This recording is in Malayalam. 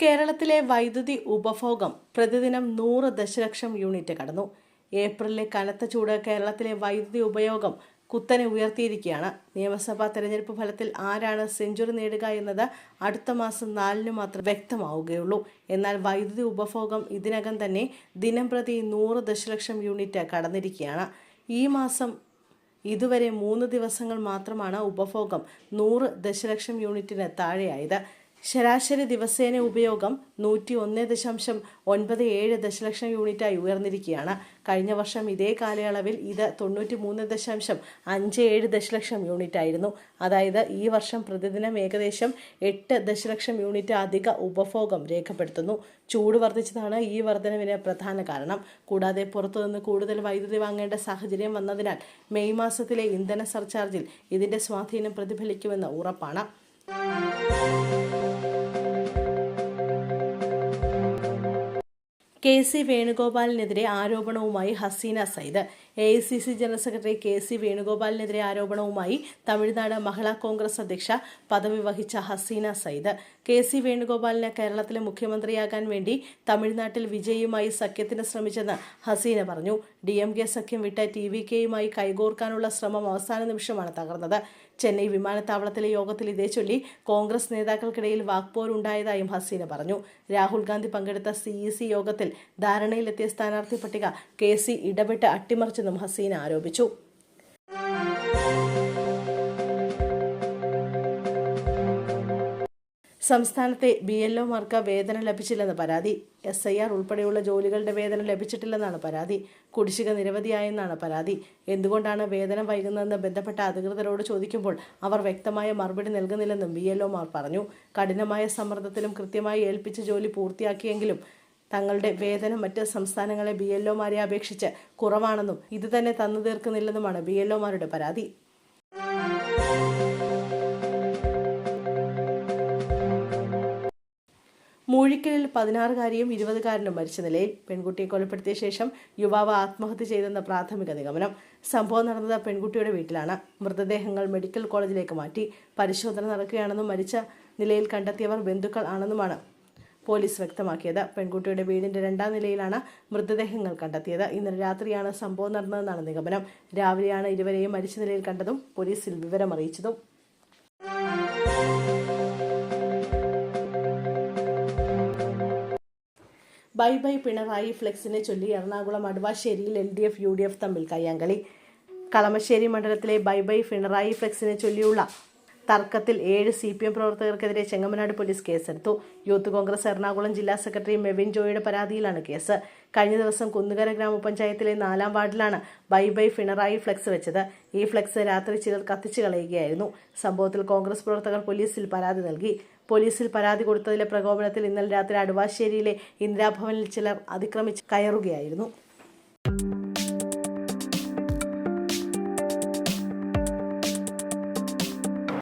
കേരളത്തിലെ വൈദ്യുതി ഉപഭോഗം പ്രതിദിനം 100 ദശലക്ഷം യൂണിറ്റ് കടന്നു. ഏപ്രിലിലെ കനത്ത ചൂട് കേരളത്തിലെ വൈദ്യുതി ഉപയോഗം കുത്തനെ ഉയർത്തിയിരിക്കുകയാണ്. നിയമസഭാ തെരഞ്ഞെടുപ്പ് ഫലത്തിൽ ആരാണ് സെഞ്ചുറി നേടുക എന്നത് അടുത്ത മാസം 4-ന് മാത്രം വ്യക്തമാവുകയുള്ളൂ. എന്നാൽ വൈദ്യുതി ഉപഭോഗം ഇതിനകം തന്നെ ദിനംപ്രതി 100 ദശലക്ഷം യൂണിറ്റ് കടന്നിരിക്കുകയാണ്. ഈ മാസം ഇതുവരെ 3 ദിവസങ്ങൾ മാത്രമാണ് ഉപഭോഗം 100 ദശലക്ഷം യൂണിറ്റിന് താഴെയായത്. ശരാശരി ദിവസേന ഉപയോഗം 101.97 ദശലക്ഷം യൂണിറ്റായി ഉയർന്നിരിക്കുകയാണ്. കഴിഞ്ഞ വർഷം ഇതേ കാലയളവിൽ ഇത് 93.57 ദശലക്ഷം യൂണിറ്റായിരുന്നു. അതായത് ഈ വർഷം പ്രതിദിനം ഏകദേശം 8 ദശലക്ഷം യൂണിറ്റ് അധിക ഉപഭോഗം രേഖപ്പെടുത്തുന്നു. ചൂട് വർദ്ധിച്ചതാണ് ഈ വർധനവിന് പ്രധാന കാരണം. കൂടാതെ പുറത്തുനിന്ന് കൂടുതൽ വൈദ്യുതി വാങ്ങേണ്ട സാഹചര്യം വന്നതിനാൽ മെയ് മാസത്തിലെ ഇന്ധന സർചാർജിൽ ഇതിന്റെ സ്വാധീനം പ്രതിഫലിക്കുമെന്ന് ഉറപ്പാണ്. കെ.സി. വേണുഗോപാലിനെതിരെ ആരോപണവുമായി Haseena Sayyid. AICC general secretary K C. വേണുഗോപാലിനെതിരെ ആരോപണവുമായി തമിഴ്നാട് മഹിളാ കോൺഗ്രസ് അധ്യക്ഷ പദവി വഹിച്ച ഹസീന സയ്യിദ്. കെ.സി. വേണുഗോപാലിന് കേരളത്തിലെ മുഖ്യമന്ത്രിയാകാൻ വേണ്ടി തമിഴ്നാട്ടിൽ വിജയുമായി സഖ്യത്തിന് ശ്രമിച്ചെന്ന് ഹസീന പറഞ്ഞു. DMK സഖ്യം വിട്ട് TVKയുമായി കൈകോർക്കാനുള്ള ശ്രമം അവസാന നിമിഷമാണ് തകർന്നത്. ചെന്നൈ വിമാനത്താവളത്തിലെ യോഗത്തിൽ ഇതേച്ചൊല്ലി കോൺഗ്രസ് നേതാക്കൾക്കിടയിൽ വാക്പോരുണ്ടായതായും ഹസീന പറഞ്ഞു. രാഹുൽ ഗാന്ധി പങ്കെടുത്ത CEC യോഗത്തിൽ ധാരണയിലെത്തിയ സ്ഥാനാർത്ഥി പട്ടിക കെ.സി. ഇടപെട്ട് അട്ടിമറിച്ചെന്നും ഹസീന ആരോപിച്ചു. സംസ്ഥാനത്തെ BLOമാർക്ക് വേതനം ലഭിച്ചില്ലെന്ന് പരാതി. SIR ഉൾപ്പെടെയുള്ള ജോലികളുടെ വേതനം ലഭിച്ചിട്ടില്ലെന്നാണ് പരാതി. കുടിശ്ശിക നിരവധിയായെന്നാണ് പരാതി. എന്തുകൊണ്ടാണ് വേതനം വൈകുന്നതെന്ന് ബന്ധപ്പെട്ട അധികൃതരോട് ചോദിക്കുമ്പോൾ അവർ വ്യക്തമായ മറുപടി നൽകുന്നില്ലെന്നും BLOമാർ പറഞ്ഞു. കഠിനമായ സമ്മർദ്ദത്തിലും കൃത്യമായി ഏൽപ്പിച്ച ജോലി പൂർത്തിയാക്കിയെങ്കിലും തങ്ങളുടെ വേതനം മറ്റ് സംസ്ഥാനങ്ങളെ BLOമാരെ അപേക്ഷിച്ച് കുറവാണെന്നും ഇത് തന്നെ തന്നു തീർക്കുന്നില്ലെന്നുമാണ് BLOമാരുടെ പരാതി. മൂഴിക്കലിൽ 16-കാരിയും 20-കാരനും മരിച്ച നിലയിൽ. പെൺകുട്ടിയെ കൊലപ്പെടുത്തിയ ശേഷം യുവാവ് ആത്മഹത്യ ചെയ്തെന്ന പ്രാഥമിക നിഗമനം. സംഭവം നടന്നത് പെൺകുട്ടിയുടെ വീട്ടിലാണ്. മൃതദേഹങ്ങൾ മെഡിക്കൽ കോളേജിലേക്ക് മാറ്റി. പരിശോധന നടക്കുകയാണെന്നും മരിച്ച നിലയിൽ കണ്ടെത്തിയവർ ബന്ധുക്കൾ ആണെന്നുമാണ് പോലീസ് വ്യക്തമാക്കിയത്. പെൺകുട്ടിയുടെ വീടിന്റെ 2ാം നിലയിലാണ് മൃതദേഹങ്ങൾ കണ്ടെത്തിയത്. ഇന്നലെ രാത്രിയാണ് സംഭവം നടന്നതെന്നാണ് നിഗമനം. രാവിലെയാണ് ഇരുവരെയും മരിച്ച നിലയിൽ കണ്ടതും പോലീസിൽ വിവരമറിയിച്ചതും. ബൈ ബൈ പിണറായി ഫ്ലെക്സിനെ ചൊല്ലി എറണാകുളം അടുവാശ്ശേരിയിൽ LDF UDF തമ്മിൽ കയ്യാങ്കളി. കളമശ്ശേരി മണ്ഡലത്തിലെ ബൈ ബൈ പിണറായി ഫ്ലെക്സിനെ ചൊല്ലിയുള്ള തർക്കത്തിൽ 7 CPM പ്രവർത്തകർക്കെതിരെ ചെങ്ങമനാട് പോലീസ് കേസെടുത്തു. യൂത്ത് കോൺഗ്രസ് എറണാകുളം ജില്ലാ സെക്രട്ടറി മെവിൻ ജോയുടെ പരാതിയിലാണ് കേസ്. കഴിഞ്ഞ ദിവസം കുന്നുകര ഗ്രാമപഞ്ചായത്തിലെ 4-ാം വാർഡിലാണ് ബൈ ബൈ പിണറായി ഫ്ലെക്സ് വെച്ചത്. ഈ ഫ്ലെക്സ് രാത്രി ചിലർ കത്തിച്ചു കളയുകയായിരുന്നു. സംഭവത്തിൽ കോൺഗ്രസ് പ്രവർത്തകർ പോലീസിൽ പരാതി നൽകി. പോലീസിൽ പരാതി കൊടുത്തതിലെ പ്രകോപനത്തിൽ ഇന്നലെ രാത്രി അടുവാശ്ശേരിയിലെ ഇന്ദിരാഭവനിൽ ചിലർ അതിക്രമിച്ച് കയറുകയായിരുന്നു.